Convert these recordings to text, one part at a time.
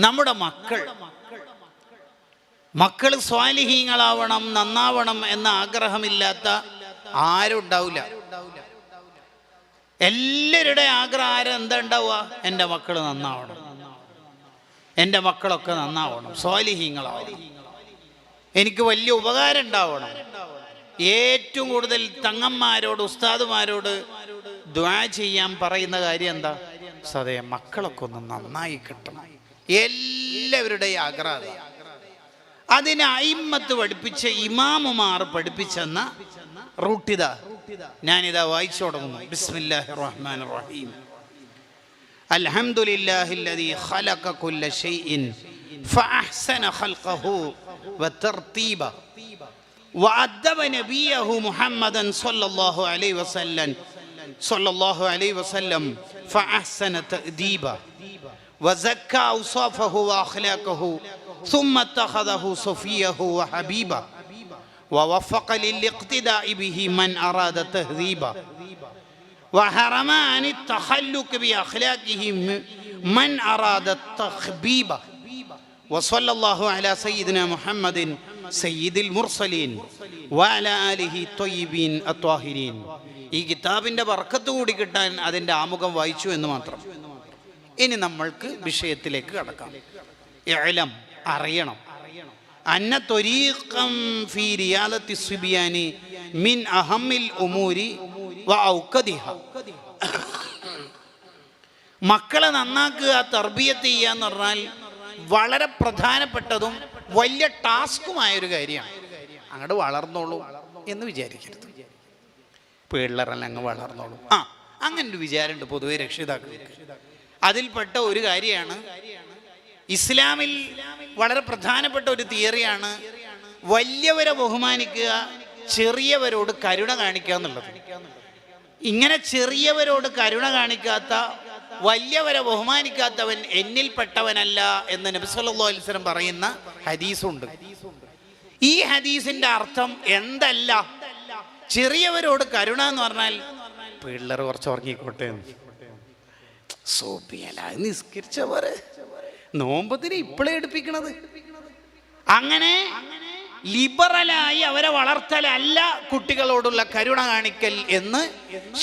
നമ്മുടെ മക്കൾ സ്വാലിഹീങ്ങളാവണം, നന്നാവണം എന്ന ആഗ്രഹമില്ലാത്ത ആരും ഉണ്ടാവില്ല. എല്ലാവരുടെ ആഗ്രഹം എന്താ ഉണ്ടാവുക? എൻ്റെ മക്കൾ നന്നാവണം, എൻ്റെ മക്കളൊക്കെ നന്നാവണം, സ്വാലിഹീങ്ങളാവണം, എനിക്ക് വലിയ ഉപകാരം ഉണ്ടാവണം. ഏറ്റവും കൂടുതൽ തങ്ങന്മാരോട് ഉസ്താദുമാരോട് ദുആ ചെയ്യാൻ പറയുന്ന കാര്യം എന്താ? സദയം മക്കളൊക്കെ ഒന്ന് നന്നായി കിട്ടണം. എല്ലാവരുടെയും ആഗ്രഹം. അതിനെ അയിമ്മത്ത് പഠിപ്പിച്ച ഇമാമുമാർ പഠിപ്പിച്ചെന്ന റൂട്ടിത ഞാനിതാ വായിച്ചു തുടങ്ങുന്നു. ബിസ്മില്ലാഹിർ റഹ്മാനിർ റഹീം. അൽഹംദുലില്ലാഹില്ലദീ ഖലഖ കുല്ല ശൈഇൻ ഫഅഹ്സന ഖൽഖഹു വതർതീബ വഅദ്ദബ നബിയഹു മുഹമ്മദൻ സ്വല്ലല്ലാഹു അലൈഹി വസല്ലം ഫഅഹ്സന തഅദീബ വസക്ക ഔസാഫഹു വഅഖ്ലാഖഹു ثم اتخذه صفيه وحبيبا ووفق للاقتداء به من أراد تهذيبا وحرم عن التخلق بأخلاقه من أراد التخبيب وصلى الله على سيدنا محمد سيد المرسلين وعلى آله الطيبين الطاهرين. ഈ കിതാബിൻ്റെ ബർക്കത്ത് കൂടി കിട്ടാൻ അതിൻ്റെ ആമുഖം വായിച്ചു എന്ന് മാത്രം. ഇനി നമ്മൾക്ക് വിഷയത്തിലേക്ക് കടക്കാം. ഇഅ്ലം, അറിയണം, അന്ന ത്വരീഖം ഫീ റിയാദത്തി സ്വിബ്യാനി മിൻ അഹമ്മിൽ ഉമൂരി വ ഔഖദിഹ. മക്കളെ നന്നാക്കുക, തർബിയത്ത് ചെയ്യുക എന്ന് പറഞ്ഞാൽ വളരെ പ്രധാനപ്പെട്ടതും വലിയ ടാസ്കുമായൊരു കാര്യമാണ്. അങ്ങോട്ട് വളർന്നോളൂ എന്ന് വിചാരിക്കരുത്. പിള്ളേരെല്ലാം അങ്ങ് വളർന്നോളൂ, അങ്ങനൊരു വിചാരമുണ്ട് പൊതുവെ രക്ഷിതാക്കൾക്ക്. അതിൽപ്പെട്ട ഒരു കാര്യമാണ് ഇസ്ലാമിൽ വളരെ പ്രധാനപ്പെട്ട ഒരു തിയറിയാണ് വലിയവരെ ബഹുമാനിക്കുക, ചെറിയവരോട് കരുണ കാണിക്കുക എന്നുള്ളത്. ഇങ്ങനെ ചെറിയവരോട് കരുണ കാണിക്കാത്ത, വലിയവരെ ബഹുമാനിക്കാത്തവൻ എന്നിൽപ്പെട്ടവനല്ല എന്ന് നബി സല്ലല്ലാഹു അലൈഹി വസല്ലം പറയുന്ന ഹദീസുണ്ട്. ഈ ഹദീസിന്റെ അർത്ഥം എന്തല്ല? ചെറിയവരോട് കരുണ എന്ന് പറഞ്ഞാൽ പിള്ളേർ കുറച്ച് ഉറങ്ങിക്കോട്ടെ, സോപ്പിയല്ല നിസ്കരിച്ചവരെ നോമ്പത്തിന് ഇപ്പോഴേ എടുപ്പിക്കണത്. അങ്ങനെ ലിബറലായി അവരെ വളർത്തലല്ല കുട്ടികളോടുള്ള കരുണ കാണിക്കൽ എന്ന്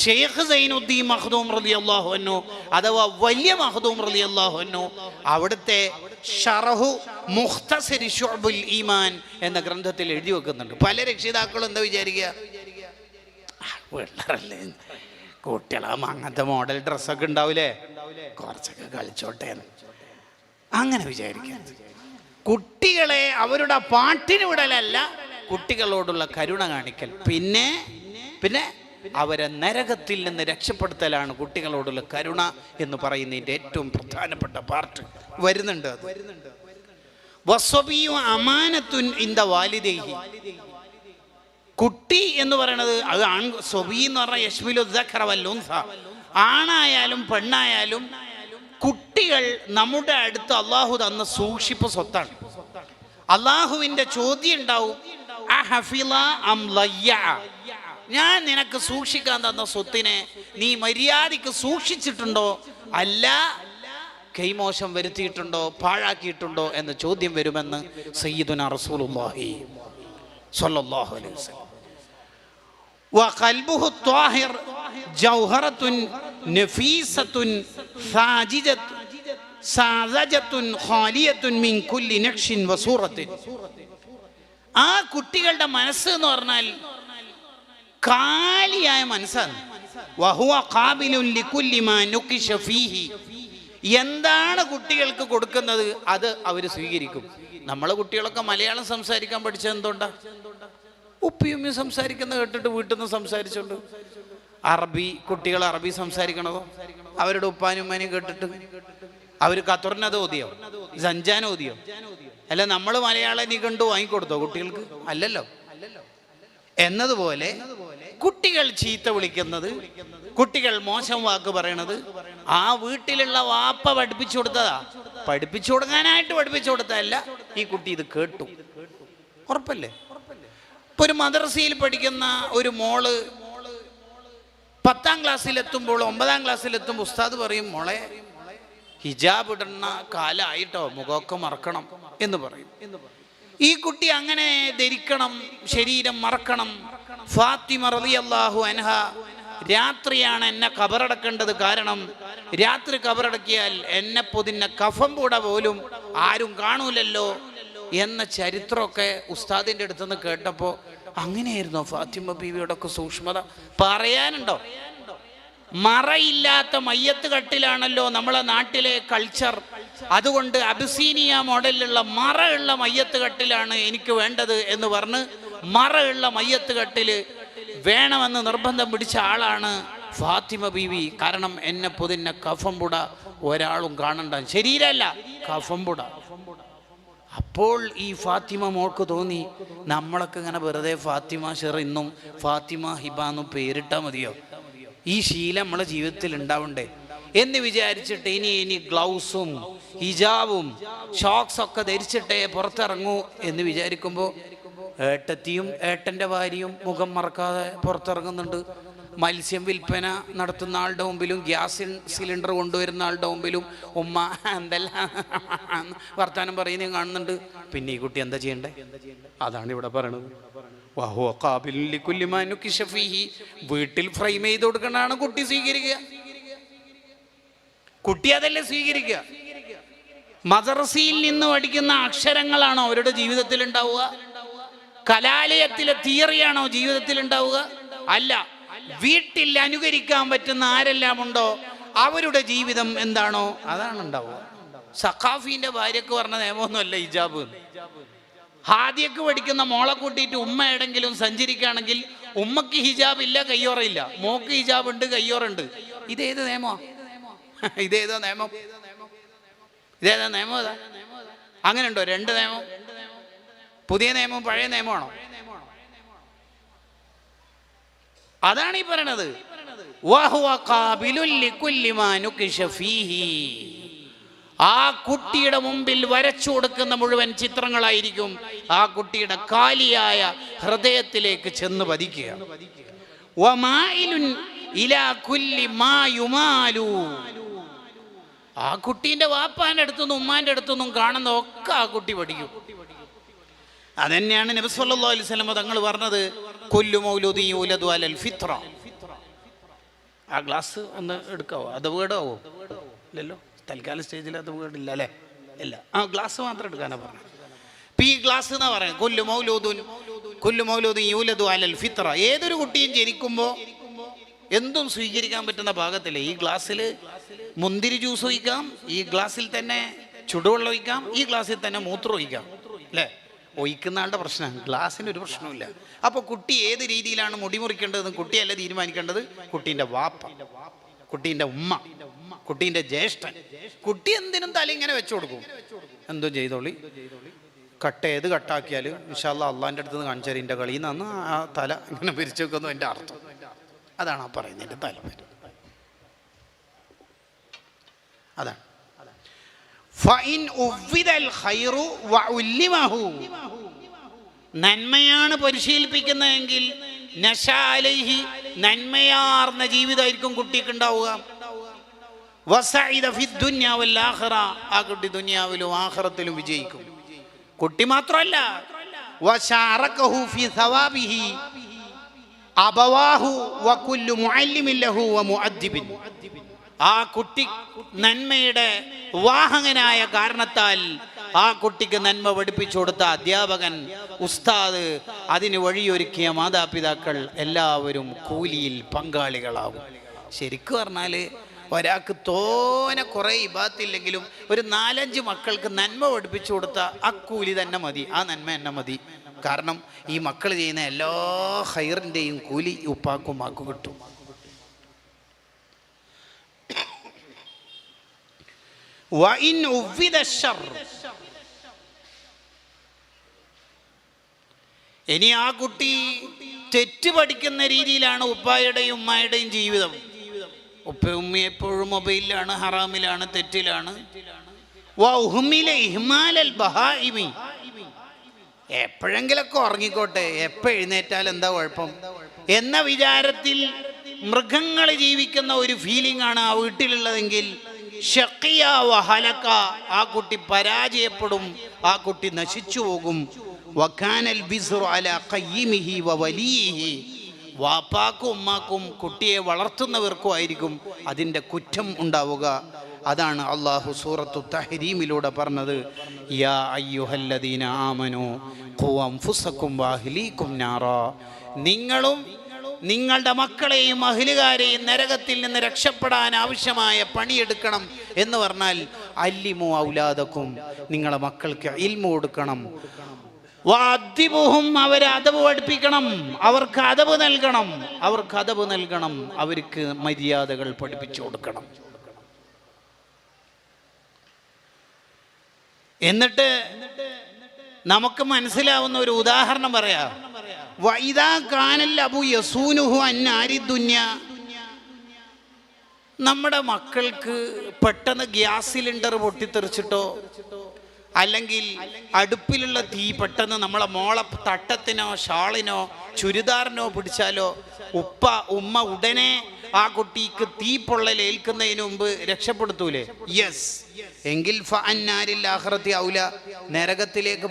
ഷെയ്ഖ് സൈനുദ്ദീൻ മഖ്ദൂം റളിയല്ലാഹു അൻഹു അഥവാ വലിയ മഖ്ദൂം റളിയല്ലാഹു അൻഹു അവിടുത്തെ ശറഹു മുഖ്തസരി ശുഅബുൽ ഈമാൻ എന്ന ഗ്രന്ഥത്തിൽ എഴുതി വെക്കുന്നുണ്ട്. പല രക്ഷിതാക്കളും എന്താ വിചാരിക്കുക? പിള്ളേരല്ലേ, കുട്ടികളാകുമ്പോൾ അങ്ങനത്തെ മോഡൽ ഡ്രസ്സൊക്കെ ഉണ്ടാവില്ലേ, കുറച്ചൊക്കെ കളിച്ചോട്ടെ അങ്ങനെ വിചാരിക്കരുത്. കുട്ടികളെ അവരുടെ പാട്ടിന് വിടലല്ല കുട്ടികളോടുള്ള കരുണ കാണിക്കൽ. പിന്നെ അവരെ നരകത്തിൽ നിന്ന് രക്ഷപ്പെടുത്തലാണ് കുട്ടികളോടുള്ള കരുണ എന്ന് പറയുന്നതിൻ്റെ ഏറ്റവും പ്രധാനപ്പെട്ട പാർട്ട് വരുന്നുണ്ട്. അത് വസ്വബിയു അമാനത്തുൻ ഇൻദ വാലിദൈഹി. കുട്ടി എന്ന് പറയുന്നത് അത് സ്വബി എന്ന് പറഞ്ഞാൽ യശ്മിലു ദഖറ വൽ ഉൻസ, ആണായാലും പെണ്ണായാലും കുട്ടികൾ നമ്മുടെ അടുത്ത് അള്ളാഹു തന്ന സൂക്ഷിപ്പ് സ്വത്താണ്. അള്ളാഹുവിൻ്റെ ചോദ്യം ഉണ്ടാവും, ഞാൻ നിനക്ക് സൂക്ഷിക്കാൻ തന്ന സ്വത്തിനെ നീ മര്യാദയ്ക്ക് സൂക്ഷിച്ചിട്ടുണ്ടോ, അല്ല കൈമോശം വരുത്തിയിട്ടുണ്ടോ, പാഴാക്കിയിട്ടുണ്ടോ എന്ന ചോദ്യം വരുമെന്ന് സയ്യിദുനാ റസൂലുള്ളാഹി സ്വല്ലല്ലാഹു അലൈഹി വസല്ലം. വഖൽബുഹു ത്വാഹിർ ജൗഹറത്തുൻ നഫീസത്തുൻ സാജിദത്തുൻ ഖാലിയത്തുൻ മിൻ കുല്ലി നഖ്ഷിൻ വസൂറത്തിൻ. ആ കുട്ടികളുടെ മനസ്സ് എന്ന് പറഞ്ഞാൽ കാലിയായ മനസ്സാണ്. വഹുവ ഖാബിലുൻ ലികുല്ലി മാ നുഖിശ ഫീഹി. എന്താണ് കുട്ടികൾക്ക് കൊടുക്കുന്നത് അത് അവർ സ്വീകരിക്കും. നമ്മളെ കുട്ടികളൊക്കെ മലയാളം സംസാരിക്കാൻ പഠിച്ചത് എന്തുകൊണ്ടാ? ഉപ്പിയുമ്മി സംസാരിക്കുന്ന കേട്ടിട്ട് വീട്ടിൽ നിന്ന് സംസാരിച്ചോണ്ട്. അറബി കുട്ടികൾ അറബി സംസാരിക്കണതോ അവരുടെ ഉപ്പാനും ഉമ്മാനും കേട്ടിട്ട് അവർ ഖത്തറിനത് ഓതിയോ, സഞ്ചാൻ ഓതിയോ? അല്ല നമ്മൾ മലയാളം നീ കണ്ടു വാങ്ങിക്കൊടുത്തോ കുട്ടികൾക്ക്? അല്ലല്ലോ. എന്നതുപോലെ കുട്ടികൾ ചീത്ത വിളിക്കുന്നത്, കുട്ടികൾ മോശം വാക്ക് പറയണത് ആ വീട്ടിലുള്ള വാപ്പ പഠിപ്പിച്ചു കൊടുത്തതാ. പഠിപ്പിച്ചു കൊടുക്കാനായിട്ട് പഠിപ്പിച്ചു കൊടുത്തതല്ല, ഈ കുട്ടി ഇത് കേട്ടു. ഉറപ്പല്ലേ? ഇപ്പൊ ഒരു മദ്രസയിൽ പഠിക്കുന്ന ഒരു മോള് 10ാം ക്ലാസ്സിലെത്തുമ്പോൾ 9ാം ക്ലാസ്സിലെത്തുമ്പോൾ ഉസ്താദ് പറയും, മോളെ ഹിജാബ് ഇടുന്ന കാലമായിട്ടോ, മുഖമൊക്കെ മറക്കണം എന്ന് പറയും. ഈ കുട്ടി അങ്ങനെ ധരിക്കണം, ശരീരം മറക്കണം. ഫാത്തിമ റളിയല്ലാഹു അൻഹ രാത്രിയാണ് എന്നെ ഖബറടക്കേണ്ടത്, കാരണം രാത്രി ഖബറടക്കിയാൽ എന്നെ പൊതിഞ്ഞ കഫം കൂടെ പോലും ആരും കാണൂലല്ലോ എന്ന ചരിത്രമൊക്കെ ഉസ്താദിൻ്റെ അടുത്തുനിന്ന് കേട്ടപ്പോൾ അങ്ങനെയായിരുന്നോ ഫാത്തിമ ബീവിയുടെ ഒക്കെ സൂക്ഷ്മത? പറയാനുണ്ടോ? മറയില്ലാത്ത മയ്യത്ത് കട്ടിലാണല്ലോ നമ്മളെ നാട്ടിലെ കൾച്ചർ. അതുകൊണ്ട് അബിസീനിയ മോഡലിലുള്ള മറയുള്ള മയ്യത്ത് കട്ടിലാണ് എനിക്ക് വേണ്ടത് എന്ന് പറഞ്ഞ് മറയുള്ള മയ്യത്ത് കട്ടില് വേണമെന്ന് നിർബന്ധം പിടിച്ച ആളാണ് ഫാത്തിമ ബീവി. കാരണം എന്നെ പൊതിഞ്ഞ കഫംപുട ഒരാളും കാണണ്ട, ശരീരമല്ല കഫംപുട. അപ്പോൾ ഈ ഫാത്തിമ മോൾക്ക് തോന്നി, നമ്മളൊക്കെ ഇങ്ങനെ വെറുതെ ഫാത്തിമ ഷെറിന്നും ഫാത്തിമ ഹിബ എന്നും പേരിട്ടാൽ മതിയോ? ഈ ശീലം നമ്മളെ ജീവിതത്തിൽ ഉണ്ടാവണ്ടേ എന്ന് വിചാരിച്ചിട്ട് ഇനി ഗ്ലൗസും ഹിജാബും ഷോക്സൊക്കെ ധരിച്ചിട്ടേ പുറത്തിറങ്ങൂ എന്ന് വിചാരിക്കുമ്പോൾ ഏട്ടത്തിയും ഏട്ടൻ്റെ ഭാര്യയും മുഖം മറക്കാതെ പുറത്തിറങ്ങുന്നുണ്ട്. മത്സ്യം വിൽപ്പന നടത്തുന്ന ആളുടെ മുമ്പിലും ഗ്യാസ് സിലിണ്ടർ കൊണ്ടുവരുന്ന ആളുടെ മുമ്പിലും ഉമ്മ എന്തെല്ലാം വർത്താനം പറയുന്നത് കാണുന്നുണ്ട്. പിന്നെ ഈ കുട്ടി എന്താ ചെയ്യണ്ടേ? അതാണ് ഇവിടെ പറയണത്. വീട്ടിൽ ഫ്രെയിം ചെയ്ത് കൊടുക്കണതാണ് കുട്ടി സ്വീകരിക്കുക. കുട്ടി അതല്ലേ സ്വീകരിക്കുക? മദ്രസയിൽ നിന്ന് പഠിക്കുന്ന അക്ഷരങ്ങളാണോ അവരുടെ ജീവിതത്തിൽ ഉണ്ടാവുക? കലാലയത്തിലെ തിയറിയാണോ ജീവിതത്തിൽ ഉണ്ടാവുക? അല്ല. വീട്ടിൽ അനുകരിക്കാൻ പറ്റുന്ന ആരെല്ലാം ഉണ്ടോ അവരുടെ ജീവിതം എന്താണോ അതാണ് ഉണ്ടാവുക. സഖാഫിന്റെ ഭാര്യക്ക് പറഞ്ഞ നിയമമൊന്നുമല്ല ഹിജാബ്. ഹാദിയക്ക് പഠിക്കുന്ന മോളെ കൂട്ടിയിട്ട് ഉമ്മ എവിടെങ്കിലും സഞ്ചരിക്കുകയാണെങ്കിൽ ഉമ്മക്ക് ഹിജാബ് ഇല്ല, കയ്യോറയില്ല. മോക്ക് ഹിജാബ് ഉണ്ട്, കയ്യോറുണ്ട്. ഇതേത് നിയമോ? ഇതേതോ നിയമം? ഇതേതാ നിയമം? ഏതാ? അങ്ങനെ ഉണ്ടോ? രണ്ട് നിയമം? പുതിയ നിയമം പഴയ നിയമമാണോ? അതാണ് ഈ പറയണത്. ആ കുട്ടിയുടെ മുമ്പിൽ വരച്ചു കൊടുക്കുന്ന മുഴുവൻ ചിത്രങ്ങളായിരിക്കും ആ കുട്ടിയുടെ കാലിയായ ഹൃദയത്തിലേക്ക് ചെന്ന് പതിക്കുക. ആ കുട്ടീൻ്റെ വാപ്പാന്റെ അടുത്തുനിന്നും ഉമ്മാന്റെ അടുത്തുനിന്നും കാണുന്ന ഒക്കെ ആ കുട്ടി പഠിക്കും. അതന്നെയാണ് നബി സല്ലല്ലാഹു അലൈഹി വസല്ലം തങ്ങൾ പറഞ്ഞത്, കുല്ലു മൗലൂദിൻ യൂലദു അലൽ ഫിത്ര. ആ ഗ്ലാസ് ഒന്ന് എടുക്കാവോ? അത് വീടാവോ? ഇല്ലല്ലോ, തൽക്കാലം സ്റ്റേജിൽ അത് വീടില്ല അല്ലേ? ഇല്ല, ആ ഗ്ലാസ് മാത്രം എടുക്കാനാ പറഞ്ഞത്. ഈ ഗ്ലാസ് എന്നാ പറയുന്നത് കുല്ലു മൗലൂദിൻ യൂലദു അലൽ ഫിത്ര. ഏതൊരു കുട്ടിയും ജനിക്കുമ്പോൾ എന്തും സ്വീകരിക്കാൻ പറ്റുന്ന ഭാഗത്തില്ലേ ഈ ഗ്ലാസ്സിൽ മുന്തിരി ജ്യൂസ് ഒഴിക്കാം, ഈ ഗ്ലാസ്സിൽ തന്നെ ചുടുവെള്ളം ഒഴിക്കാം, ഈ ഗ്ലാസ്സിൽ തന്നെ മൂത്രം ഒഴിക്കാം അല്ലേ? ഒഴിക്കുന്ന ആളുടെ പ്രശ്നമാണ്, ഗ്ലാസ്സിന് ഒരു പ്രശ്നമില്ല. അപ്പോൾ കുട്ടി ഏത് രീതിയിലാണ് മുടി മുറിക്കേണ്ടതെന്ന് കുട്ടിയല്ല തീരുമാനിക്കേണ്ടത്, കുട്ടീൻ്റെ വാപ്പ, കുട്ടീൻ്റെ ഉമ്മ, കുട്ടീൻ്റെ ജ്യേഷ്ഠൻ. കുട്ടി എന്തിനും തല ഇങ്ങനെ വെച്ചു കൊടുക്കും, എന്തോ ചെയ്തോളി. ഏത് കട്ടാക്കിയാലും ഇൻഷാ അല്ലാഹ് അള്ളാൻ്റെ അടുത്ത് നിന്ന് കാണിച്ചാൽ എൻ്റെ കളിയിൽ നിന്ന് ആ തല ഇങ്ങനെ പിരിച്ചു വെക്കുന്നു എൻ്റെ അർത്ഥം. അതാണ് ആ പറയുന്നതിൻ്റെ താല്പര്യം. അതാണ് നന്മയാണ് പരിശീലിപ്പിക്കുന്നതെങ്കിൽ നന്മയാർന്ന ജീവിതമായിരിക്കും കുട്ടിക്ക് ഉണ്ടാവുക. ആ കുട്ടി ദുനിയാവിലും ആഖിറത്തിലും വിജയിക്കും. കുട്ടി മാത്രമല്ല, ആ കുട്ടി നന്മയുടെ വാഹകനായ കാരണത്താൽ ആ കുട്ടിക്ക് നന്മ പഠിപ്പിച്ചു കൊടുത്ത അധ്യാപകൻ, ഉസ്താദ്, അതിന് വഴിയൊരുക്കിയ മാതാപിതാക്കൾ എല്ലാവരും കൂലിയിൽ പങ്കാളികളാവും. ശരിക്കും പറഞ്ഞാൽ ഒരാൾക്ക് തോനെ കുറേ ഇബാത്തില്ലെങ്കിലും ഒരു 4-5 മക്കൾക്ക് നന്മ പഠിപ്പിച്ചു കൊടുത്ത ആ കൂലി തന്നെ മതി, ആ നന്മ തന്നെ മതി. കാരണം ഈ മക്കൾ ചെയ്യുന്ന എല്ലാ ഹൈറിൻ്റെയും കൂലി ഉപ്പാക്കും ഉമ്മാക്കും കിട്ടും. ഇനി ആ കുട്ടി തെറ്റ് പഠിക്കുന്ന രീതിയിലാണ് ഉപ്പായുടെയും ഉമ്മായുടെയും ജീവിതം. ഉപ്പയും ഉമ്മയും എപ്പോഴും മൊബൈലിലാണ്, ഹറാമിലാണ്, തെറ്റിലാണ്. എപ്പോഴെങ്കിലൊക്കെ ഉറങ്ങിക്കോട്ടെ, എപ്പോൾ എഴുന്നേറ്റാൽ എന്താ കുഴപ്പം എന്ന വിചാരത്തിൽ മൃഗങ്ങൾ ജീവിക്കുന്ന ഒരു ഫീലിംഗ് ആണ് ആ വീട്ടിലുള്ളതെങ്കിൽ ഷഖിയ വഹലക, ആ കുട്ടി പരാജയപ്പെടും, ആ കുട്ടി നശിച്ചു പോകും. വകാനൽ ബിസ്റു അലാ ഖയ്യിമിഹി വവലിയിഹി, വാപ്പാക്കും ഉമ്മാക്കും കുട്ടിയെ വളർത്തുന്നവർക്കും ആയിരിക്കും അതിൻ്റെ കുറ്റം ഉണ്ടാവുക. അതാണ് അള്ളാഹു സൂറത്തു തഹ്രീമിലൂടെ പറഞ്ഞത്, യാ അയ്യുഹല്ലദീന ആമനു ഖൂ അൻഫുസകും വഅഹ്ലീകും നാറാ, നിങ്ങളും നിങ്ങളുടെ മക്കളെയും അഹ്ലുകാരെയും നരകത്തിൽ നിന്ന് രക്ഷപ്പെടാൻ ആവശ്യമായ പണിയെടുക്കണം എന്ന് പറഞ്ഞാൽ അല്ലിമു ഔലാദക്കും, നിങ്ങളെ മക്കൾക്ക് ഇൽമു കൊടുക്കണം. വഅദ്ദിബുഹും, അവരെ അദബ് പഠിപ്പിക്കണം, അവർക്ക് അദബ് നൽകണം, അവർക്ക് അദബ് നൽകണം, അവർക്ക് മര്യാദകൾ പഠിപ്പിച്ചു കൊടുക്കണം. എന്നിട്ട് നമുക്ക് മനസ്സിലാവുന്ന ഒരു ഉദാഹരണം പറയാം. വഇദാ കാനൽ അബു യസൂനുഹു അന്നാരി ദുനിയ, നമ്മുടെ മക്കൾക്ക് പെട്ടെന്ന് ഗ്യാസ് സിലിണ്ടർ പൊട്ടിത്തെറിച്ചിട്ടോ അല്ലെങ്കിൽ അടുപ്പിലുള്ള തീ പെട്ടെന്ന് നമ്മളെ മോളെ തട്ടത്തിനോ ഷാളിനോ ചുരിദാറിനോ പിടിച്ചാലോ ഉമ്മ ഉടനെ ആ കുട്ടിക്ക് തീ പൊള്ളലേൽക്കുന്നതിന് മുമ്പ് രക്ഷപ്പെടുത്തൂലേ? യെസ്. എങ്കിൽ ഫഅന്നാരിൽ ആഖിറതി ഔല, നരകത്തിലേക്ക്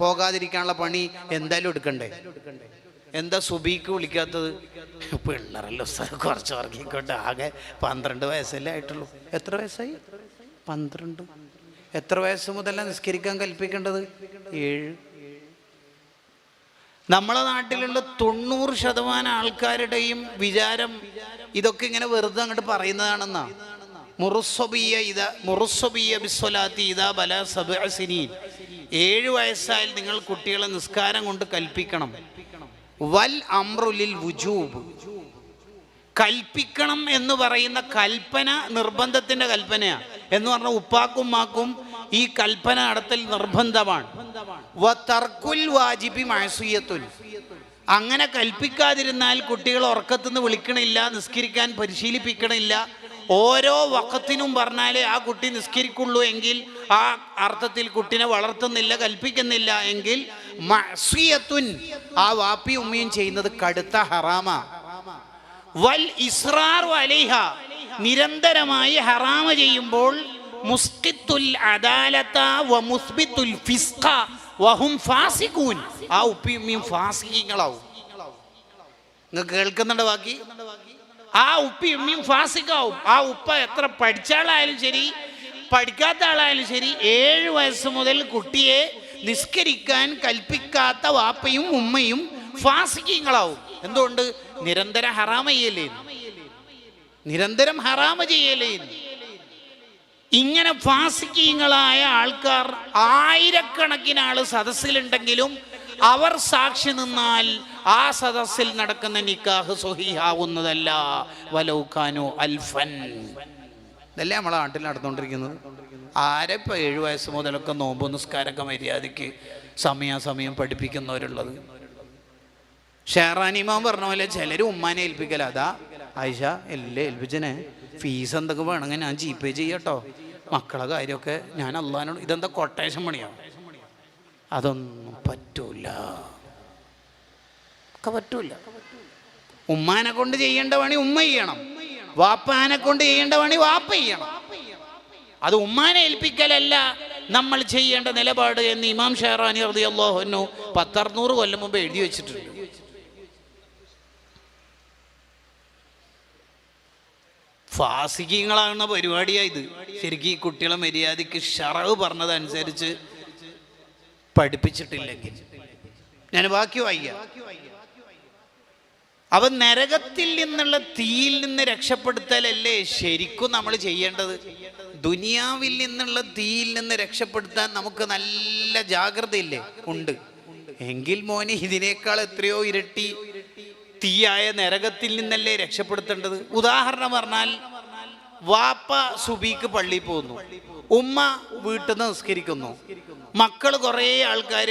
പോകാതിരിക്കാനുള്ള പണി എന്തായാലും എടുക്കണ്ടേ? എന്താ സുബീക്ക് വിളിക്കാത്തത്? പിള്ളേരല്ലോ സാർ, കുറച്ച് ഉറങ്ങിക്കോട്ടെ, ആകെ 12 വയസ്സല്ലേ ആയിട്ടുള്ളൂ. എത്ര വയസ്സായി? 12. എത്ര വയസ്സ് മുതലാണ് നിസ്കരിക്കാൻ കൽപ്പിക്കേണ്ടത്? 7. നമ്മളെ നാട്ടിലുള്ള 90% ആൾക്കാരുടെയും വിചാരം ഇതൊക്കെ ഇങ്ങനെ വെറുതെ അങ്ങോട്ട് പറയുന്നതാണെന്നാ. മുറുസ്സബിയ ബിസ്സലാത്തി ഇദാ ബല 7 സിനീൻ, 7 വയസ്സായാൽ നിങ്ങൾ കുട്ടികളെ നിസ്കാരം കൊണ്ട് കൽപ്പിക്കണം. വൽ അംറു ലിൽ വുജൂബ്, കൽപ്പിക്കണം എന്ന് പറയുന്ന കൽപ്പന നിർബന്ധത്തിന്റെ കൽപ്പനയാണ് എന്ന് പറഞ്ഞാൽ ഉപ്പാക്കും ഉമ്മാക്കും ഈ കൽപ്പന നടത്തൽ നിർബന്ധമാണ്. വതർക്കുൽ വാജിബി മഅസിയത്തുൻ, അങ്ങനെ കൽപ്പിക്കാതിരുന്നാൽ കുട്ടികൾ ഉറക്കത്തുനിന്ന് വിളിക്കണില്ല, നിസ്കരിക്കാൻ പരിശീലിപ്പിക്കണില്ല, ഓരോ വഖത്തിനും പറഞ്ഞാലേ ആ കുട്ടി നിസ്കരിക്കുള്ളൂ എങ്കിൽ ആ അർത്ഥത്തിൽ കുട്ടിനെ വളർത്തുന്നില്ല, കൽപ്പിക്കുന്നില്ല എങ്കിൽ മഅസിയത്തുൻ, ആ വാപ്പി ഉമ്മയും ചെയ്യുന്നത് കടുത്ത ഹറാമ. വൽ ഇസ്റാറു അലൈഹ, നിരന്തരമായി ഹറാമ ചെയ്യുമ്പോൾ മുസ്ഖിത്തുൽ അദാലത വ മുസ്ബിത്തുൽ ഫിസ്ഖ വഹും ഫാസിഖൂൻ, ആ ഉപ്പിയും ഫാസിഖീങ്ങളാവും. നിങ്ങൾ കേൾക്കുന്നുണ്ട് ബാക്കി? ആ ഉപ്പിയും ഫാസിഖാവും. ആ ഉപ്പ എത്ര പഠിച്ച ആളായാലും ശരി പഠിക്കാത്ത ആളായാലും ശരി 7 വയസ്സ് മുതൽ കുട്ടിയെ നിസ്കരിക്കാൻ കൽപ്പിക്കാത്ത വാപ്പയും ഉമ്മയും ഫാസിഖീങ്ങളാവും. എന്തുകൊണ്ട്? നിരന്തരം ഹറാമ ചെയ്യലേ, നിരന്തരം ഹറാമ ചെയ്യലേ. ഇങ്ങനെ ഫാസിഖീങ്ങളായ ആൾക്കാർ ആയിരക്കണക്കിന് ആള് സദസ്സിലുണ്ടെങ്കിലും അവർ സാക്ഷി നിന്നാൽ ആ സദസ്സിൽ നടക്കുന്ന നിക്കാഹ് സ്വഹീഹാവുന്നതല്ല. വലൗകാനു അൽഫൻ, ഇതല്ലേ നമ്മളെ നാട്ടിൽ നടന്നുകൊണ്ടിരിക്കുന്നത്. ആരെപ്പോൾ 7 വയസ്സ് മുതലൊക്കെ നോമ്പ് നിസ്കാരമൊക്കെ മര്യാദയ്ക്ക് സമയാസമയം പഠിപ്പിക്കുന്നവരുള്ളത്? ഷെഹറാനിമാൻ പറഞ്ഞ പോലെ ചിലർ ഉമ്മാനെ ഏൽപ്പിക്കല. അതാ ആയിഷ എല്ലാം ഏൽപ്പിച്ചനെ, ഫീസ് എന്തൊക്കെ വേണമെങ്കിൽ ഞാൻ GPay ചെയ്യട്ടോ, മക്കളെ കാര്യമൊക്കെ ഞാൻ അള്ളാനോട്. ഇതെന്താ കൊട്ടേഷൻ പണിയാവും? അതൊന്നും പറ്റൂല, പറ്റൂല. ഉമ്മാനെ കൊണ്ട് ചെയ്യേണ്ട പണി ഉമ്മ ചെയ്യണം, വാപ്പാനെ കൊണ്ട് ചെയ്യേണ്ട പണി വാപ്പ ചെയ്യണം. അത് ഉമ്മാനെ ഏൽപ്പിക്കലല്ല നമ്മൾ ചെയ്യേണ്ട നിലപാട് എന്ന് ഇമാം ഷെഹറാനി റളിയല്ലാഹു അൻഹു 100-600 കൊല്ലം മുമ്പ് എഴുതി വെച്ചിട്ടുണ്ട്. ഫാസിഖീങ്ങളാകുന്ന പരിപാടിയായത്. ശരിക്കും ഈ കുട്ടികളെ മര്യാദയ്ക്ക് ശറഅ് പറഞ്ഞതനുസരിച്ച് പഠിപ്പിച്ചിട്ടില്ലെങ്കിൽ, ഞാൻ ബാക്കി വായിക്കാം. അവൻ നരകത്തിൽ നിന്നുള്ള തീയിൽ നിന്ന് രക്ഷപ്പെടുത്തലല്ലേ ശരിക്കും നമ്മൾ ചെയ്യേണ്ടത്? ദുനിയാവിൽ നിന്നുള്ള തീയിൽ നിന്ന് രക്ഷപ്പെടുത്താൻ നമുക്ക് നല്ല ജാഗ്രതയില്ലേ? ഉണ്ട്. എങ്കിൽ മോനെ ഇതിനേക്കാൾ എത്രയോ ഇരട്ടി തീയായ നരകത്തിൽ നിന്നല്ലേ രക്ഷപ്പെടുത്തേണ്ടത്. ഉദാഹരണം പറഞ്ഞാൽ, വാപ്പ സുബീക്ക് പള്ളിയിൽ പോകുന്നു, ഉമ്മ വീട്ടിൽ നിന്ന് നിസ്കരിക്കുന്നു, മക്കൾ കുറേ ആൾക്കാർ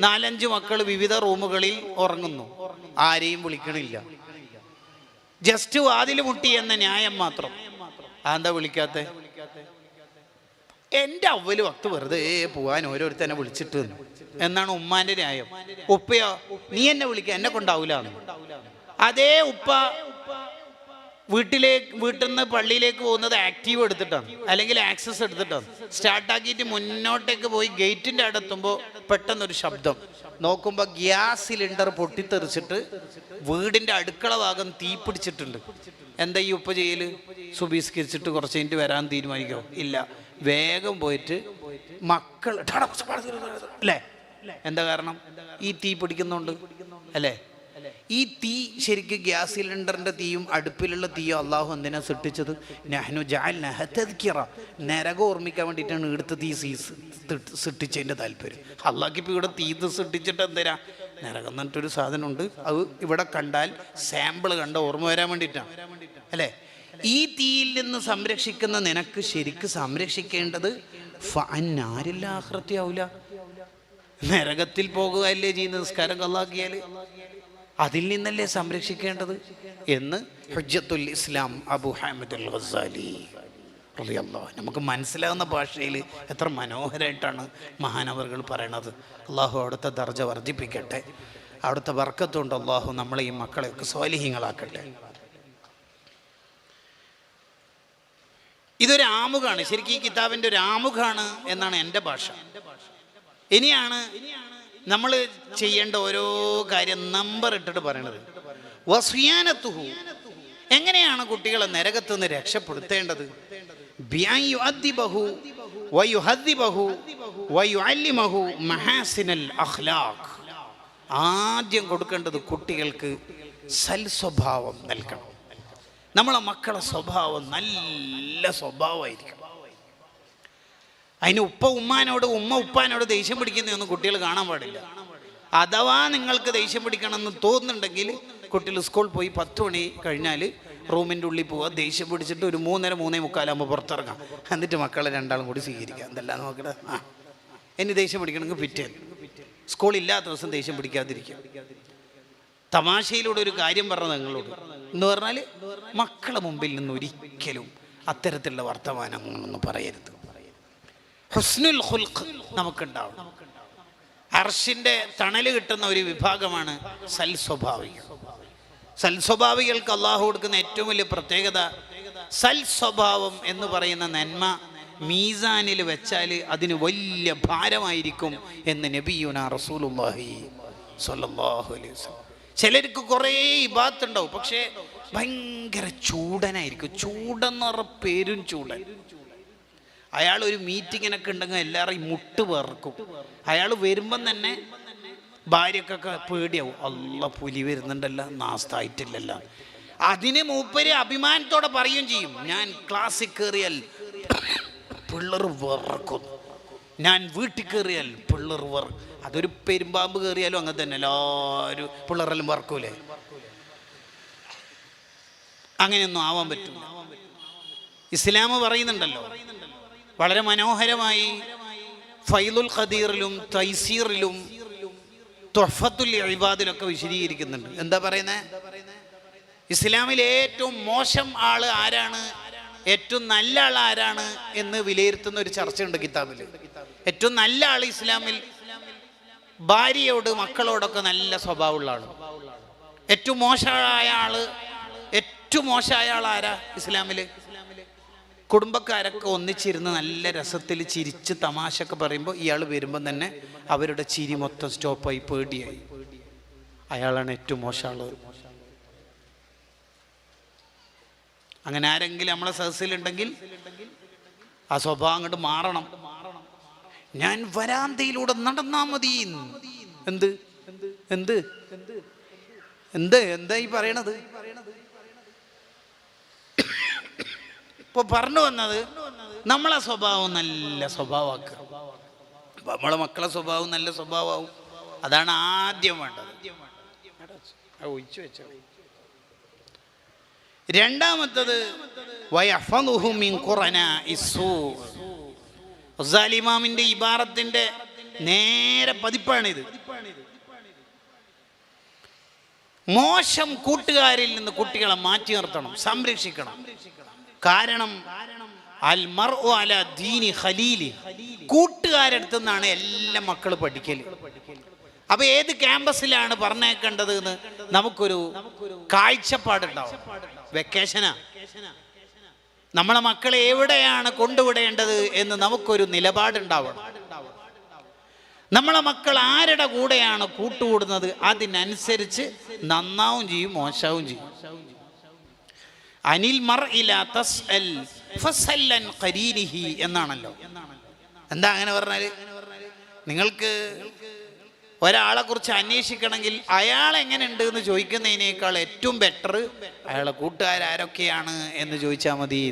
4-5 മക്കൾ വിവിധ റൂമുകളിൽ ഉറങ്ങുന്നു, ആരെയും വിളിക്കണില്ല, ജസ്റ്റ് വാതിൽ മുട്ടി എന്ന ന്യായം മാത്രം. അതെന്താ വിളിക്കാത്ത? എൻ്റെ അവല് വക്ത് വെറുതെ പോവാൻ ഓരോരുത്തരെ വിളിച്ചിട്ട് എന്നാണ് ഉമ്മാന്റെ ന്യായം. ഉപ്പയോ, നീ എന്നെ വിളിക്കുക, എന്നെ കൊണ്ടാവൂല. അതേ ഉപ്പ വീട്ടിൽ നിന്ന് പള്ളിയിലേക്ക് പോകുന്നത് ആക്റ്റീവ് എടുത്തിട്ടാണ്, അല്ലെങ്കിൽ ആക്സസ് എടുത്തിട്ടാണ്. സ്റ്റാർട്ടാക്കിയിട്ട് മുന്നോട്ടേക്ക് പോയി ഗേറ്റിൻ്റെ അടുത്തുമ്പോൾ പെട്ടെന്നൊരു ശബ്ദം നോക്കുമ്പോൾ ഗ്യാസ് സിലിണ്ടർ പൊട്ടിത്തെറിച്ചിട്ട് വീടിൻ്റെ അടുക്കള ഭാഗം തീ പിടിച്ചിട്ടുണ്ട്. എന്താ ഈ ഉപ്പ ചെയ്യല്? സുബീസ്കരിച്ചിട്ട് കുറച്ച് കഴിഞ്ഞിട്ട് വരാൻ തീരുമാനിക്കോ? ഇല്ല, വേഗം പോയിട്ട് മക്കൾ അല്ലേ? എന്താ കാരണം? ഈ തീ പിടിക്കുന്നുണ്ട് അല്ലേ? ഈ തീ ശരിക്കും ഗ്യാസ് സിലിണ്ടറിൻ്റെ തീയും അടുപ്പിലുള്ള തീയും അള്ളാഹു എന്തിനാ സൃഷ്ടിച്ചത്? നഹ്നു ജഅൽനാഹ തദ്കിറ, നരകം ഓർമ്മിക്കാൻ വേണ്ടിയിട്ടാണ് ഇവിടുത്തെ തീ സൃഷ്ടിച്ചതിൻ്റെ താല്പര്യം. അള്ളാഹ്ക്ക് ഇപ്പോൾ ഇവിടെ തീ സൃഷ്ടിച്ചിട്ട് എന്തിനാ? നരകം എന്നിട്ടൊരു സാധനമുണ്ട്, അത് ഇവിടെ കണ്ടാൽ സാമ്പിൾ കണ്ട ഓർമ്മ വരാൻ വേണ്ടിയിട്ടാണ് അല്ലേ? ഈ തീയിൽ നിന്ന് സംരക്ഷിക്കുന്ന നിനക്ക് ശരിക്ക് സംരക്ഷിക്കേണ്ടത് ഫഅന്നാരില്ലാഖിറത്തിയാവൂല, നരകത്തിൽ പോകുകയല്ലേ ചെയ്യുന്നത് നിസ്കാരം ഖളാക്കിയാൽ? അതിൽ നിന്നല്ലേ സംരക്ഷിക്കേണ്ടത് എന്ന് ഹുജ്ജത്തുൽ ഇസ്ലാം അബു ഹാമിദ് അൽ ഗസാലി റളിയല്ലാഹു. നമുക്ക് മനസ്സിലാകുന്ന ഭാഷയിൽ എത്ര മനോഹരമായിട്ടാണ് മഹാനവറുകൾ പറയണത്. അള്ളാഹു അവിടുത്തെ ദർജ വർദ്ധിപ്പിക്കട്ടെ. അവിടുത്തെ ബർക്കത്തുകൊണ്ട് അള്ളാഹു നമ്മളെ ഈ മക്കളെയൊക്കെ സ്വാലിഹീങ്ങളാക്കട്ടെ. ഇതൊരു ആമുഖാണ്, ശരിക്കും ഈ കിതാബിൻ്റെ ഒരു ആമുഖാണ് എന്നാണ് എൻ്റെ ഭാഷ. ഇനിയാണ് നമ്മൾ ചെയ്യേണ്ട ഓരോ കാര്യം നമ്പർ ഇട്ടിട്ട് പറയണത്. വസ്വിയാനത്തുഹു, എങ്ങനെയാണ് കുട്ടികളെ നരകത്ത് നിന്ന് രക്ഷപ്പെടുത്തേണ്ടത്? ബിഅൻയുഅദ്ദിബഹു വയുഹദ്ദിബഹു വയുഅല്ലിമഹു മഹാസിനൽ അഖ്ലാഖ്. ആദ്യം കൊടുക്കേണ്ടത് കുട്ടികൾക്ക് സൽസ്വഭാവം നൽകണം. നമ്മളെ മക്കളെ സ്വഭാവം നല്ല സ്വഭാവമായിരിക്കണം. അതിന് ഉമ്മാനോട് ഉപ്പാനോട് ദേഷ്യം പിടിക്കുന്നതൊന്നും കുട്ടികൾ കാണാൻ പാടില്ല. അഥവാ നിങ്ങൾക്ക് ദേഷ്യം പിടിക്കണമെന്ന് തോന്നുന്നുണ്ടെങ്കിൽ കുട്ടികൾ സ്കൂളിൽ പോയി 10 മണി കഴിഞ്ഞാൽ റൂമിൻ്റെ ഉള്ളിൽ പോവുക, ദേഷ്യം പിടിച്ചിട്ട് ഒരു 3:30-3:45 പുറത്തിറങ്ങാം. എന്നിട്ട് മക്കളെ രണ്ടാളും കൂടി സ്വീകരിക്കാം. എന്തെല്ലാം നോക്കട്ടെ, ഇനി ദേഷ്യം പിടിക്കണമെങ്കിൽ പിറ്റേന്ന്, സ്കൂളില്ലാത്ത ദിവസം ദേഷ്യം പിടിക്കാതിരിക്കുക. തമാശയിലൂടെ ഒരു കാര്യം പറഞ്ഞത് നിങ്ങളോട് എന്ന് പറഞ്ഞാൽ, മക്കളെ മുമ്പിൽ നിന്ന് ഒരിക്കലും അത്തരത്തിലുള്ള വർത്തമാനങ്ങളൊന്നും പറയരുത്. ഹുസ്നുൽ ഖുൽഖ് നമുക്കുണ്ടാവണം. അർശിൻ്റെ തണല് കിട്ടുന്ന ഒരു വിഭാഗമാണ് സൽസ്വഭാവികൾ. സൽസ്വഭാവികൾക്ക് അള്ളാഹു കൊടുക്കുന്ന ഏറ്റവും വലിയ പ്രത്യേകത, സൽസ്വഭാവം എന്ന് പറയുന്ന നന്മ മീസാനിൽ വെച്ചാൽ അതിന് വലിയ ഭാരമായിരിക്കും എന്ന് നബിയുനാ റസൂലുള്ളാഹി സ്വല്ലല്ലാഹു അലൈഹി വസല്ലം. ചിലർക്ക് കുറേ ഇബാദത്ത് ഉണ്ടാവും, പക്ഷേ ഭയങ്കര ചൂടനായിരിക്കും. ചൂടെന്ന് പറഞ്ഞ പേരും ചൂടൻ. അയാൾ ഒരു മീറ്റിങ്ങിനൊക്കെ ഉണ്ടെങ്കിൽ എല്ലാവരും മുട്ട് വേർക്കും. അയാൾ വരുമ്പം തന്നെ ഭാര്യക്കൊക്കെ പേടിയാവും, അല്ല പുലി വരുന്നുണ്ടല്ല, നാസ്തായിട്ടില്ലല്ല. അതിന് മൂപ്പര് അഭിമാനത്തോടെ പറയുകയും ചെയ്യും, ഞാൻ ക്ലാസ്സിൽ കയറിയാൽ പിള്ളേർ വിറക്കും, ഞാൻ വീട്ടിൽ കയറിയാൽ പിള്ളേർ അതൊരു പെരുമ്പാമ്പ് കയറിയാലും അങ്ങനെ തന്നെ എല്ലാവരും പിള്ളേരെല്ലാം വറക്കൂലേ? അങ്ങനെയൊന്നും ആവാൻ പറ്റില്ല. ഇസ്ലാം പറയുന്നുണ്ടല്ലോ വളരെ മനോഹരമായി, ഫൈലുൽ ഖദീറിലും തൈസീറിലും തുഹ്ഫത്തുൽ ഇബാദിലൊക്കെ വിശദീകരിക്കുന്നുണ്ട്. എന്താ പറയുന്നത്? ഇസ്ലാമിലെ ഏറ്റവും മോശം ആള് ആരാണ്, ഏറ്റവും നല്ല ആൾ ആരാണ് എന്ന് വിലയിരുത്തുന്ന ഒരു ചർച്ചയുണ്ട് കിതാബിൽ. ഏറ്റവും നല്ല ആൾ ഇസ്ലാമിൽ ഭാര്യയോട് മക്കളോടൊക്കെ നല്ല സ്വഭാവമുള്ള ആള്. ഏറ്റവും മോശമായ ആൾ ആരാ ഇസ്ലാമില്? കുടുംബക്കാരൊക്കെ ഒന്നിച്ചിരുന്ന് നല്ല രസത്തിൽ ചിരിച്ച് തമാശയൊക്കെ പറയുമ്പോൾ ഇയാൾ വരുമ്പം തന്നെ അവരുടെ ചിരി മൊത്തം സ്റ്റോപ്പായി, പേടിയായി. അയാളാണ് ഏറ്റവും മോശം ആള്. അങ്ങനെ ആരെങ്കിലും നമ്മളെ സദസ്സിലുണ്ടെങ്കിൽ ആ സ്വഭാവം അങ്ങോട്ട് മാറണം. ഞാൻ വരാന്തയിലൂടെ നടന്നാ മതി. എന്ത് എന്ത് എന്ത് എന്താ ഈ പറയണത്? ഇപ്പൊ പറഞ്ഞു വന്നത്, നമ്മളെ സ്വഭാവം നല്ല സ്വഭാവമാക്കുക. നമ്മളെ മക്കളെ സ്വഭാവം നല്ല സ്വഭാവമാവും. അതാണ് ആദ്യം വേണ്ടത്. ഒഴിച്ചു വെച്ച. രണ്ടാമത്തത് ഇമാമിന്റെ ഇബാറത്തിന്റെ നേരെ പതിപ്പാണിത്. മോശം കൂട്ടുകാരിൽ നിന്ന് കുട്ടികളെ മാറ്റി നിർത്തണം, സംരക്ഷിക്കണം. കാരണം അൽ മർഉ അലാ ദീനി ഖലീലി, കൂട്ടുകാരടുത്തു നിന്നാണ് എല്ലാ മക്കളും പഠിക്കല്. അപ്പൊ ഏത് ക്യാമ്പസിലാണ് പറഞ്ഞേക്കേണ്ടത് എന്ന് നമുക്കൊരു കാഴ്ചപ്പാടുണ്ടാവും. വെക്കേഷനാ, നമ്മളെ മക്കളെ എവിടെയാണ് കൊണ്ടുവിടേണ്ടത് എന്ന് നമുക്കൊരു നിലപാടുണ്ടാവണം. നമ്മളെ മക്കൾ ആരുടെ കൂടെയാണ് കൂട്ടുകൂടുന്നത് അതിനനുസരിച്ച് നന്നാവും ചെയ്യും, മോശവും ചെയ്യും. അനിൽ മർഇലാ തസ്അൽ ഫസല്ലൻ ഖരീനിഹി എന്നാണല്ലോ. എന്താ അങ്ങനെ പറഞ്ഞാല്, നിങ്ങൾക്ക് ഒരാളെ കുറിച്ച് അന്വേഷിക്കണമെങ്കിൽ അയാൾ എങ്ങനെയുണ്ട് എന്ന് ചോദിക്കുന്നതിനേക്കാൾ ഏറ്റവും ബെറ്റർ അയാളെ കൂട്ടുകാരൊക്കെയാണ് എന്ന് ചോദിച്ചാൽ മതി.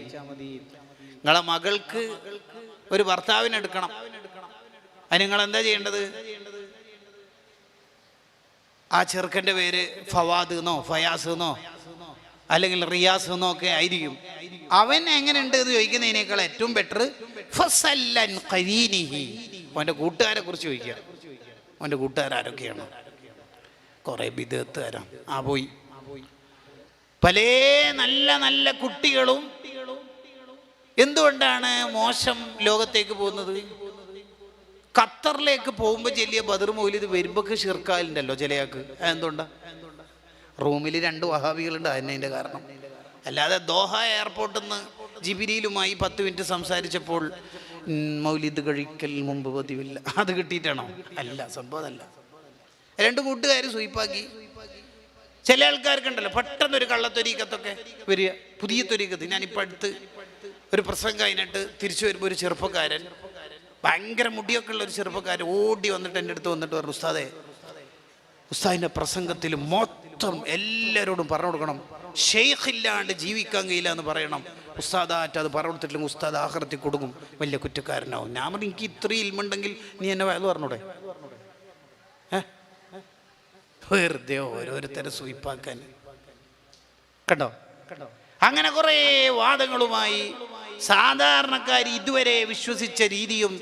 നിങ്ങളെ മകൾക്ക് ഒരു ഭർത്താവിനെടുക്കണം, അതിന് നിങ്ങൾ എന്താ ചെയ്യേണ്ടത്? ആ ചെറുക്കൻ്റെ പേര് ഫവാദ് എന്നോ ഫയാസ് എന്നോ അല്ലെങ്കിൽ റിയാസ് എന്നോ ഒക്കെ ആയിരിക്കും. അവൻ എങ്ങനെയുണ്ട് എന്ന് ചോദിക്കുന്നതിനേക്കാൾ ഏറ്റവും ബെറ്റർ ഫസല്ലൻ ഖരീനിഹി, അവൻ്റെ കൂട്ടുകാരെ കുറിച്ച് ചോദിക്കുക. അവൻ്റെ കൂട്ടുകാരൊക്കെയാണ്? കുറേ ബിദഅത്തുകാരാണ്. പോയി പല നല്ല നല്ല കുട്ടികളും എന്തുകൊണ്ടാണ് മോശം ലോകത്തേക്ക് പോകുന്നത്? ഖത്തറിലേക്ക് പോകുമ്പോൾ ചെല്ലിയ ബദർ മൗലിദ് വരുമ്പോൾ ഷിർക്കാലുണ്ടല്ലോ ചിലയാൾക്ക്. എന്തുകൊണ്ടാ? റൂമിൽ 2 വഹാബികളുണ്ട്, അതിൻ്റെ കാരണം. അല്ലാതെ ദോഹ എയർപോർട്ടിൽ നിന്ന് ജിബിരിയിലുമായി 10 മിനിറ്റ് സംസാരിച്ചപ്പോൾ മൗലിദ് കഴിക്കൽ മുമ്പ് പതിവില്ല, അത് കിട്ടിയിട്ടാണോ? അല്ല, സംഭവം അതല്ല. 2 കൂട്ടുകാർ സ്വീപ്പാക്കി. ചില ആൾക്കാർക്കുണ്ടല്ലോ പെട്ടെന്നൊരു കള്ളത്തൊരീക്കത്തൊക്കെ വരിക, പുതിയ തൊരീക്കത്ത്. ഞാനിപ്പോൾ അടുത്ത് ഒരു പ്രസംഗം കഴിഞ്ഞിട്ട് തിരിച്ചു വരുമ്പോൾ ഒരു ചെറുപ്പക്കാരൻ, ഭയങ്കര മുടിയൊക്കെ ഉള്ള ഒരു ചെറുപ്പക്കാരൻ ഓടി വന്നിട്ട് എൻ്റെ അടുത്ത് വന്നിട്ട് പറഞ്ഞു, ഉസ്താദേ, ഉസ്താദിൻ്റെ പ്രസംഗത്തിൽ മൊത്തം എല്ലാവരോടും പറഞ്ഞു കൊടുക്കണം, ഷെയ്ഖില്ലാണ്ട് ജീവിക്കാൻ കഴിയില്ല എന്ന് പറയണം. ഉസ്താദാറ്റ് അത് പറഞ്ഞു കൊടുത്തിട്ടില്ലെങ്കിൽ ഉസ്താദ് ആഖിറത്തിൽ കൊടുക്കും, വലിയ കുറ്റക്കാരനാവും. ഞാൻ പറഞ്ഞു, എനിക്ക് ഇത്രയും ഇൽമുണ്ടെങ്കിൽ നീ എന്നെ വയല് പറഞ്ഞൂടെ? വെറുതെ ഓരോരുത്തരെ സ്വീപ്പാക്കാൻ. കണ്ടോ? അങ്ങനെ കുറേ വാദങ്ങളുമായി സാധാരണക്കാർ ഇതുവരെ വിശ്വസിച്ച രീതിയും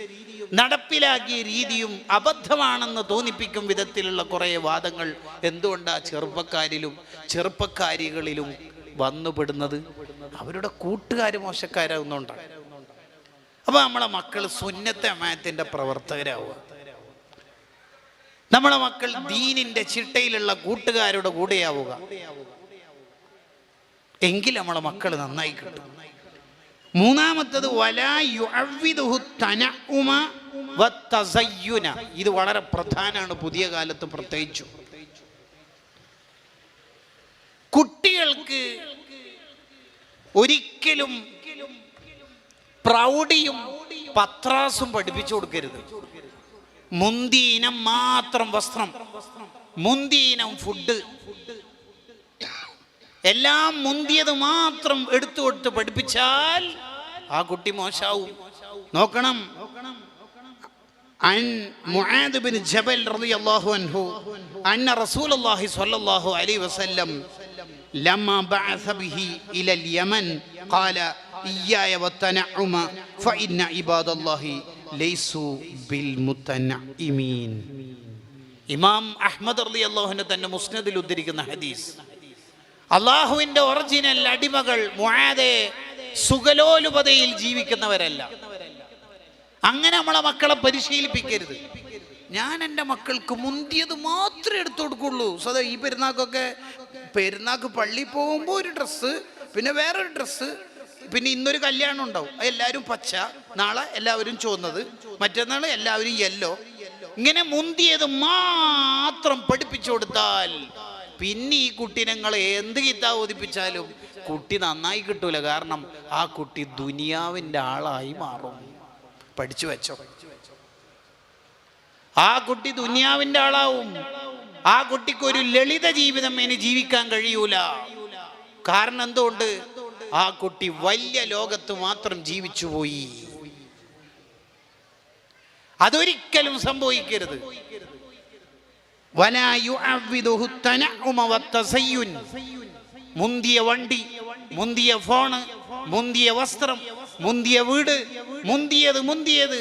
നടപ്പിലാക്കിയ രീതിയും അബദ്ധമാണെന്ന് തോന്നിപ്പിക്കും വിധത്തിലുള്ള കുറേ വാദങ്ങൾ എന്തുകൊണ്ടാണ് ചെറുപ്പക്കാരിലും ചെറുപ്പക്കാരികളിലും വന്നുപെടുന്നത്? അവരുടെ കൂട്ടുകാർ മോശക്കാരാകുന്നുണ്ടാണ്. അപ്പോൾ നമ്മളെ മക്കൾ സുന്നത്തെ അമായത്തിൻ്റെ പ്രവർത്തകരാവുക. നമ്മളെ മക്കൾ ദീനിൻ്റെ ചിട്ടയിലുള്ള കൂട്ടുകാരുടെ കൂടെയാവുക. എങ്കിൽ നമ്മളെ മക്കൾ നന്നായി കിട്ടും. മൂന്നാമത്തത് വലാ യുഅവ്വിദുഹു തനഉമ വതസയ്യുന. ഇത് വളരെ പ്രധാനമാണ് പുതിയ കാലത്ത് പ്രത്യേകിച്ചു. കുട്ടികൾക്ക് ഒരിക്കലും പ്രൗഢിയും പത്രാസും പഠിപ്പിച്ചു കൊടുക്കരുത്. മുന്തിയ ഇനം മാത്രം വസ്ത്രം, മുന്തിയ ഇനം ഫുഡ്, എല്ലാം മുന്തിയത് മാത്രം എടുത്തു കൊടുത്ത് പഠിപ്പിച്ചാൽ ആ കുട്ടി മോശാവും. നോക്കണം, عن معاذ بن جبل رضي الله عنه أن رسول الله صلى الله عليه وسلم لما بعث به إلى اليمن قال إياي والتنعم فإن عباد الله ليسوا بالمتنعمين. ഇമാം അഹ്മദ് റളിയല്ലാഹു അൻഹു തന്റെ മുസ്നദിൽ ഉദ്ധരിക്കുന്ന ഹദീസ്. അള്ളാഹുവിന്റെ ഒറിജിനൽ അടിമകൾ മുആദേ സുഖലോലുപതയിൽ ജീവിക്കുന്നവരല്ല. അങ്ങനെ നമ്മളെ മക്കളെ പരിശീലിപ്പിക്കരുത്. ഞാൻ എൻ്റെ മക്കൾക്ക് മുന്തിയത് മാത്രമേ എടുത്തു കൊടുക്കുള്ളൂ. സദാ ഈ പെരുന്നാക്ക് പള്ളിയിൽ പോകുമ്പോൾ ഒരു ഡ്രസ്സ്, പിന്നെ വേറൊരു ഡ്രസ്സ്, പിന്നെ ഇന്നൊരു കല്യാണം ഉണ്ടാവും, എല്ലാവരും പച്ച, നാളെ എല്ലാവരും ചുവന്നത്, മറ്റന്നാൾ എല്ലാവരും യെല്ലോ. ഇങ്ങനെ മുന്തിയത് മാത്രം പഠിപ്പിച്ചു കൊടുത്താൽ പിന്നെ ഈ കുട്ടി ഞങ്ങൾ എന്ത് കിതാബ് ഓതിപ്പിച്ചാലും കുട്ടി നന്നായി കിട്ടൂല. കാരണം ആ കുട്ടി ദുനിയാവിൻ്റെ ആളായി മാറും. പഠിച്ചു വെച്ചോ, ആ കുട്ടി ദുനിയാവിൻ്റെ ആളാവും. ആ കുട്ടിക്ക് ഒരു ലളിത ജീവിതം ഇനി ജീവിക്കാൻ കഴിയൂല. കാരണം എന്തുകൊണ്ട്? ആ കുട്ടി വലിയ ലോകത്ത് മാത്രം ജീവിച്ചു പോയി. അതൊരിക്കലും സംഭവിക്കരുത്. മുന്തിയ വണ്ടി, മുന്തിയ ഫോണ്, മുന്തിയ വസ്ത്രം, മുന്തിയ വീട്, മുന്തിയത്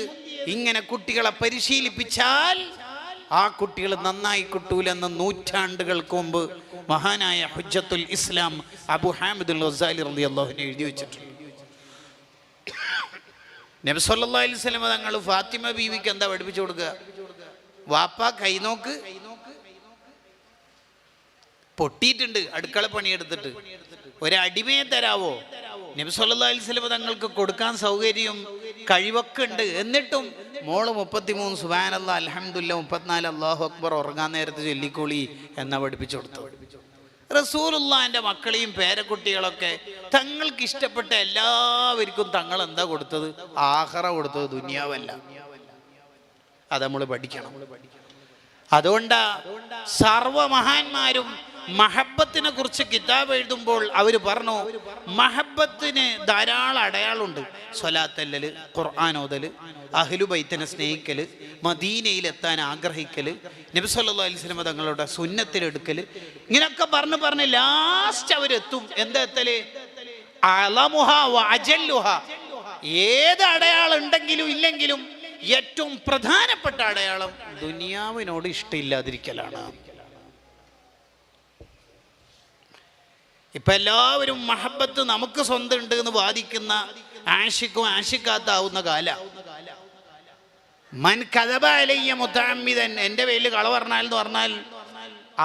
ഇങ്ങനെ കുട്ടികളെ പരിശീലിപ്പിച്ചാൽ ആ കുട്ടികൾ നന്നായി കിട്ടൂലെന്ന് നൂറ്റാണ്ടുകൾക്ക് മുമ്പ് മഹാനായ ഹുജ്ജത്തുൽ ഇസ്ലാം അബു ഹാമിദ് അൽ ഗസാലി റളിയല്ലാഹു അൻഹു എഴുതി വെച്ചിട്ടുണ്ട്. നബി സല്ലല്ലാഹു അലൈഹി വസല്ലം തങ്ങൾ ഫാത്തിമ ബീവിക്ക് എന്താ പഠിപ്പിച്ചു കൊടുക്കുക? വാപ്പ കൈനോക്ക് പൊട്ടിയിട്ടുണ്ട് അടുക്കള പണിയെടുത്തിട്ട്, ഒരടിമയെ തരാവോ? നബി സല്ലല്ലാഹു അലൈഹി വസല്ലം തങ്ങൾക്ക് കൊടുക്കാൻ സൗകര്യം കഴിവൊക്കെ ഉണ്ട്. എന്നിട്ടും മോള് 33 സുബ്ഹാനല്ലാഹ് അൽഹംദുലില്ലാഹ് 34 അല്ലാഹു അക്ബർ ഉറങ്ങാൻ നേരത്ത് ചൊല്ലിക്കോളി എന്നാ പഠിപ്പിച്ചു കൊടുത്തു. റസൂലുള്ളാഹിന്റെ മക്കളെയും പേരക്കുട്ടികളൊക്കെ തങ്ങൾക്ക് ഇഷ്ടപ്പെട്ട എല്ലാവർക്കും തങ്ങൾ എന്താ കൊടുത്തത്? ആഖിറ കൊടുത്തത്, ദുനിയാവല്ല. അത് നമ്മൾ പഠിക്കണം. അതുകൊണ്ടാ സർവമഹാന്മാരും മഹബത്തിനെ കുറിച്ച് കിതാബ് എഴുതുമ്പോൾ അവർ പറഞ്ഞു, മഹബത്തിന് ധാരാളം അടയാളമുണ്ട്. സ്വലാത്തല്ലല്, ഖുർആൻ ഓതല്, അഹ്ലു ബൈത്തിനെ സ്നേഹിക്കല്, മദീനയിലെത്താൻ ആഗ്രഹിക്കല്, നബി സല്ലല്ലാഹു അലൈഹി വസല്ലം തങ്ങളുടെ സുന്നത്തിലെടുക്കല്, ഇങ്ങനെയൊക്കെ പറഞ്ഞ് ലാസ്റ്റ് അവരെത്തും. എന്താ എത്തല്? അലമുഹ വഅജല്ലുഹ. ഏത് അടയാളം ഉണ്ടെങ്കിലും ഇല്ലെങ്കിലും ഏറ്റവും പ്രധാനപ്പെട്ട അടയാളം ദുനിയാവിനോട് ഇഷ്ടമില്ലാതിരിക്കലാണ്. ഇപ്പൊ എല്ലാവരും മഹബത്ത് നമുക്ക് സ്വന്തം ഉണ്ട് എന്ന് വാദിക്കുന്ന ആഷിക്കും ആഷിക്കാത്താവുന്ന കാല. മൻ കദബ അലയ്യ മുതഅമ്മിദൻ, എൻ്റെ പേരിൽ കളവ് പറഞ്ഞാൽ എന്ന് പറഞ്ഞാൽ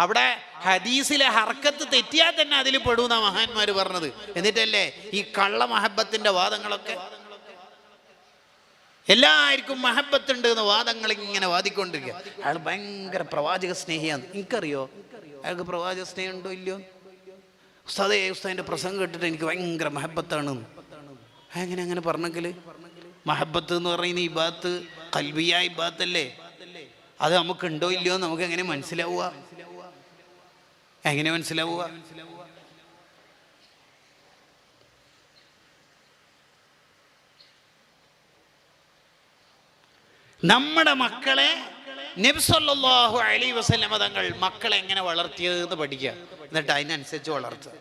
അവിടെ ഹദീസിലെ ഹർക്കത്ത് തെറ്റിയാൽ തന്നെ അതിൽ പെടുന്ന മഹാന്മാർ പറഞ്ഞത്. എന്നിട്ടല്ലേ ഈ കള്ള മഹബത്തിന്റെ വാദങ്ങളൊക്കെ. എല്ലാവർക്കും മഹബത്തുണ്ട് എന്ന് വാദങ്ങൾ ഇങ്ങനെ വാദിക്കൊണ്ടിരിക്കുക. അയാൾ ഭയങ്കര പ്രവാചക സ്നേഹിയാണ്. എനിക്കറിയോ അയാൾക്ക് പ്രവാചക സ്നേഹം ഉണ്ടോ ഇല്ലയോ? ഉസ്താദേ, ഉസ്താദിൻ്റെ പ്രസംഗം കേട്ടിട്ട് എനിക്ക് ഭയങ്കര മഹബത്താണ്. അങ്ങനെ പറഞ്ഞെങ്കിൽ മഹബത്ത് എന്ന് പറയുന്ന ഈ ബാത്ത് ഖൽബിയ ഇബാത്തല്ലേ? അത് നമുക്കുണ്ടോ ഇല്ലയോ നമുക്ക് എങ്ങനെ മനസ്സിലാവുക? നമ്മുടെ മക്കളെ നബി സല്ലല്ലാഹു അലൈഹി വസല്ലം തങ്ങൾ മക്കളെ എങ്ങനെ വളർത്തിയതെന്ന് പഠിക്കുക, എന്നിട്ട് അതിനനുസരിച്ച് വളർത്തുക.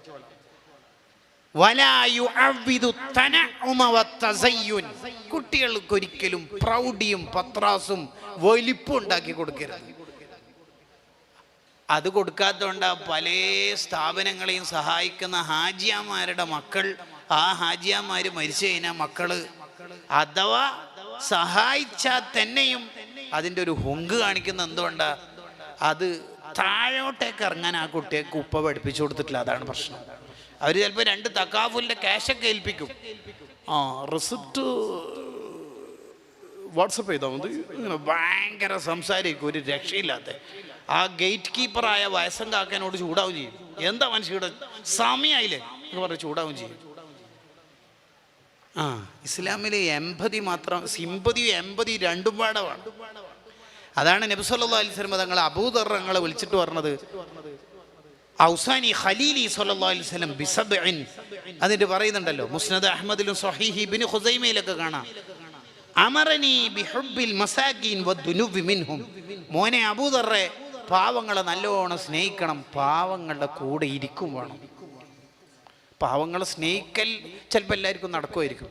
കുട്ടികൾക്ക് ഒരിക്കലും പ്രൗഢിയും പത്രാസും വലിപ്പം ഉണ്ടാക്കി കൊടുക്കരുത്. അത് കൊടുക്കാത്തതുകൊണ്ട് പല സ്ഥാപനങ്ങളെയും സഹായിക്കുന്ന ഹാജിയാമാരുടെ മക്കൾ, ആ ഹാജിയാമാര് മരിച്ചു കഴിഞ്ഞാൽ മക്കള് അഥവാ സഹായിച്ചാൽ തന്നെയും അതിൻ്റെ ഒരു ഹുങ്ക് കാണിക്കുന്ന എന്തുകൊണ്ടാ? അത് താഴോട്ടേക്ക് ഇറങ്ങാൻ ആ കുട്ടിയേക്ക് ഉപ്പ പഠിപ്പിച്ചു കൊടുത്തിട്ടില്ല. അതാണ് പ്രശ്നം. അവർ ചിലപ്പോൾ 2 തക്കാഫുലിൻ്റെ ക്യാഷൊക്കെ ഏൽപ്പിക്കും. റിസിപ്റ്റ് വാട്സപ്പ് ചെയ്താൽ മതി, ഇങ്ങനെ ഭയങ്കര സംസാരിക്കും, ഒരു രക്ഷയില്ലാത്ത. ആ ഗേറ്റ് കീപ്പറായ വയസ്സം കാക്കാനോട് ചൂടാവും ചെയ്യും. എന്താ മനുഷ്യയുടെ സമയമായില്ലേ എന്ന് പറഞ്ഞ് ചൂടാവും ചെയ്യും. ഇസ്ലാമിലെ എമ്പതി മാത്രം, സിമ്പതിയും എമ്പതി രണ്ടും പാടമാണ്. അതാണ് നബി സല്ലല്ലാഹു അലൈഹി വസല്ലം തങ്ങൾ അബൂദർ തങ്ങളെ വിളിച്ചിട്ട് പറഞ്ഞത്, ഔസാനി ഖലീലി സല്ലല്ലാഹു അലൈഹി വസല്ലം ബിസബ്ഇൻ. അതിന്റെ പറയുന്നുണ്ടല്ലോ, മുസ്നദ് അഹ്മദിലും സ്വഹീഹ് ഇബ്നു ഖുസൈമയിലൊക്കെ കാണാം, അമറനി ബിഹുബ്ബിൽ മസാകീൻ വദ്ദുനുബി മിൻഹും. മോനെ അബൂദർറെ, പാവങ്ങളെ നല്ലോണം സ്നേഹിക്കണം, പാവങ്ങളുടെ കൂടെ ഇരിക്കും വേണം. പാവങ്ങളെ സ്നേഹിക്കൽ ചിലപ്പോൾ എല്ലാവർക്കും നടക്കുമായിരിക്കും.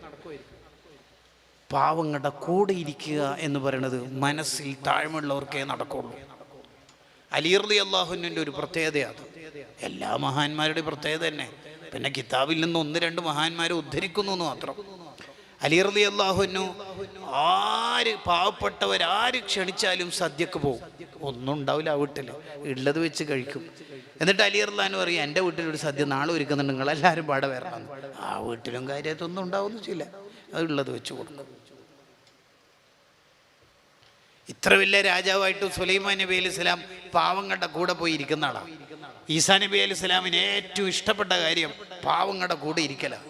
പാവങ്ങളുടെ കൂടെ ഇരിക്കുക എന്ന് പറയുന്നത് മനസ്സിൽ താഴ്മയുള്ളവർക്കേ നടക്കുള്ളൂ. അലി റളിയല്ലാഹു അൻഹുവിൻ്റെ ഒരു പ്രത്യേകതയാണ്, എല്ലാ മഹാന്മാരുടെയും പ്രത്യേകത തന്നെ. പിന്നെ കിതാബിൽ നിന്ന് 1-2 മഹാന്മാരെ ഉദ്ധരിക്കുന്നു എന്ന് മാത്രം. അലി റളിയല്ലാഹു അൻഹു പാവപ്പെട്ടവരാര് ക്ഷണിച്ചാലും സദ്യക്ക് പോകും. ഒന്നും ഉണ്ടാവില്ല ആ വീട്ടിൽ, ഉള്ളത് വെച്ച് കഴിക്കും. എന്നിട്ട് അലി റളിയല്ലാഹു അൻഹു പറയും, എൻ്റെ വീട്ടിലൊരു സദ്യ നാളെ ഒരുക്കുന്നുണ്ട്, നിങ്ങളെല്ലാവരും പാടെ വരണം. ആ വീട്ടിലും കാര്യമായിട്ടൊന്നും ഉണ്ടാവുമെന്ന് വെച്ചില്ല, അത് ഉള്ളത് വെച്ച് കൊടുക്കും. ഇത്ര വലിയ രാജാവായിട്ട് സുലൈമാൻ നബി അലൈഹി സ്വലാം പാവങ്ങളുടെ കൂടെ പോയി ഇരിക്കുന്ന ആളാണ്. ഈസാ നബി അലൈഹി സ്വലാമിന് ഏറ്റവും ഇഷ്ടപ്പെട്ട കാര്യം പാവങ്ങളുടെ കൂടെ ഇരിക്കലാണ്.